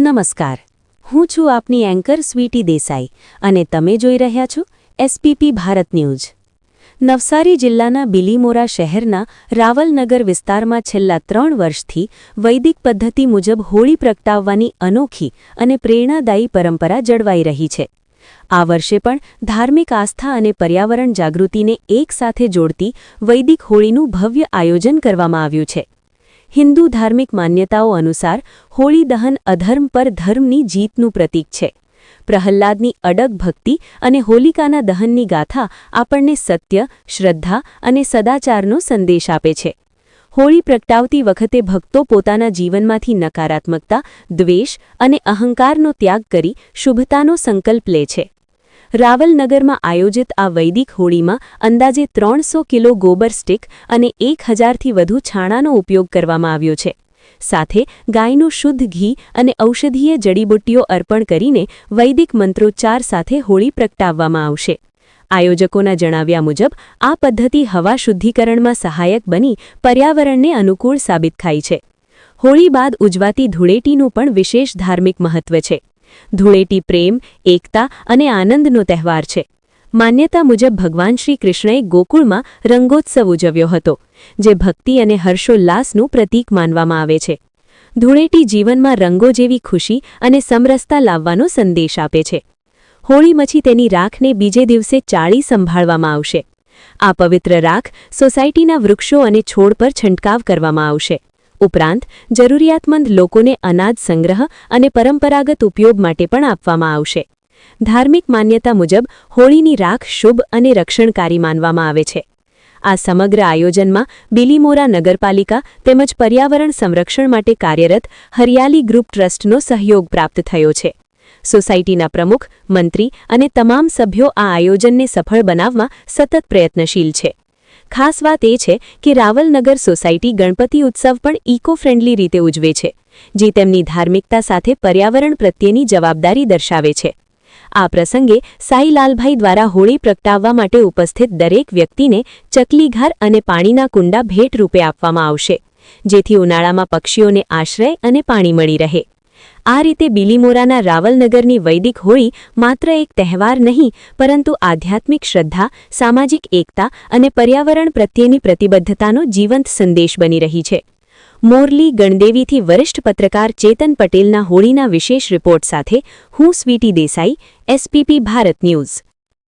નમસ્કાર, હું છું આપની એન્કર સ્વીટી દેસાઈ અને તમે જોઈ રહ્યા છો એસપીપી ભારત ન્યૂઝ। નવસારી જિલ્લાના બિલીમોરા શહેરના રાવલનગર વિસ્તારમાં છેલ્લા 3 વર્ષથી વૈદિક પદ્ધતિ મુજબ હોળી પ્રગટાવવાની અનોખી અને પ્રેરણાદાયી પરંપરા જળવાઈ રહી છે। આ વર્ષે પણ ધાર્મિક આસ્થા અને પર્યાવરણ જાગૃતિને એકસાથે જોડતી વૈદિક હોળીનું ભવ્ય આયોજન કરવામાં આવ્યું છે। હિન્દુ ધાર્મિક માન્યતાઓ અનુસાર હોળી દહન અધર્મ પર ધર્મની જીતનું પ્રતીક છે। પ્રહલાદની અડગ ભક્તિ અને હોલિકાના દહનની ગાથા આપણને સત્ય, શ્રદ્ધા અને સદાચારનો સંદેશ આપે છે। હોળી પ્રગટાવતી વખતે ભક્તો પોતાના જીવનમાંથી નકારાત્મકતા, દ્વેષ અને અહંકારનો ત્યાગ કરી શુભતાનો સંકલ્પ લે છે। રાવલનગરમાં આયોજિત આ વૈદિક હોળીમાં અંદાજે 300 કિલો ગોબર સ્ટિક અને 1000થી વધુ છાણાનો ઉપયોગ કરવામાં આવ્યો છે। સાથે ગાયનું શુદ્ધ ઘી અને ઔષધીય જડીબુટ્ટીઓ અર્પણ કરીને વૈદિક મંત્રોચ્ચાર સાથે હોળી પ્રગટાવવામાં આવશે। આયોજકોના જણાવ્યા મુજબ આ પદ્ધતિ હવા શુદ્ધિકરણમાં સહાયક બની પર્યાવરણને અનુકૂળ સાબિત થાય છે। હોળી બાદ ઉજવાતી ધૂળેટીનું પણ વિશેષ ધાર્મિક મહત્વ છે। ધૂળેટી પ્રેમ, એકતા અને આનંદનો તહેવાર છે। માન્યતા મુજબ ભગવાન શ્રી કૃષ્ણએ ગોકુળમાં રંગોત્સવ ઉજવ્યો હતો, જે ભક્તિ અને હર્ષોલ્લાસનું પ્રતીક માનવામાં આવે છે। ધૂળેટી જીવનમાં રંગો જેવી ખુશી અને સમરસતા લાવવાનો સંદેશ આપે છે। હોળી પછી તેની રાખને બીજે દિવસે ચાળી સંભાળવામાં આવશે। આ પવિત્ર રાખ સોસાયટીના વૃક્ષો અને છોડ પર છંટકાવ કરવામાં આવશે। ઉપરાંત જરૂરિયાતમંદ લોકોને અનાજ સંગ્રહ અને પરંપરાગત ઉપયોગ માટે પણ આપવામાં આવશે। ધાર્મિક માન્યતા મુજબ હોળીની રાખ શુભ અને રક્ષણકારી માનવામાં આવે છે। આ સમગ્ર આયોજનમાં બિલીમોરા નગરપાલિકા તેમજ પર્યાવરણ સંરક્ષણ માટે કાર્યરત હરિયાલી ગ્રુપ ટ્રસ્ટનો સહયોગ પ્રાપ્ત થયો છે। સોસાયટીના પ્રમુખ, મંત્રી અને તમામ સભ્યો આ આયોજનને સફળ બનાવવા સતત પ્રયત્નશીલ છે। ખાસ વાત એ છે કે રાવલનગર સોસાયટી ગણપતિ ઉત્સવ પણ ઇકો ફ્રેન્ડલી રીતે ઉજવે છે, જે તેમની ધાર્મિકતા સાથે પર્યાવરણ પ્રત્યેની જવાબદારી દર્શાવે છે। આ પ્રસંગે સાઈલાલભાઈ દ્વારા હોળી પ્રગટાવવા માટે ઉપસ્થિત દરેક વ્યક્તિને ચકલીઘર અને પાણીના કુંડા ભેટ રૂપે આપવામાં આવશે, જેથી ઉનાળામાં પક્ષીઓને આશ્રય અને પાણી મળી રહે। આ રીતે બિલીમોરાના રાવલનગરની વૈદિક હોળી માત્ર એક તહેવાર નહીં, પરંતુ આધ્યાત્મિક શ્રદ્ધા, સામાજિક એકતા અને પર્યાવરણ પ્રત્યેની પ્રતિબદ્ધતાનો જીવંત સંદેશ બની રહી છે। મોરલી ગણદેવીથી વરિષ્ઠ પત્રકાર ચેતન પટેલના હોળીના વિશેષ રિપોર્ટ સાથે હું સ્વીટી દેસાઈ, એસપીપી ભારત ન્યૂઝ।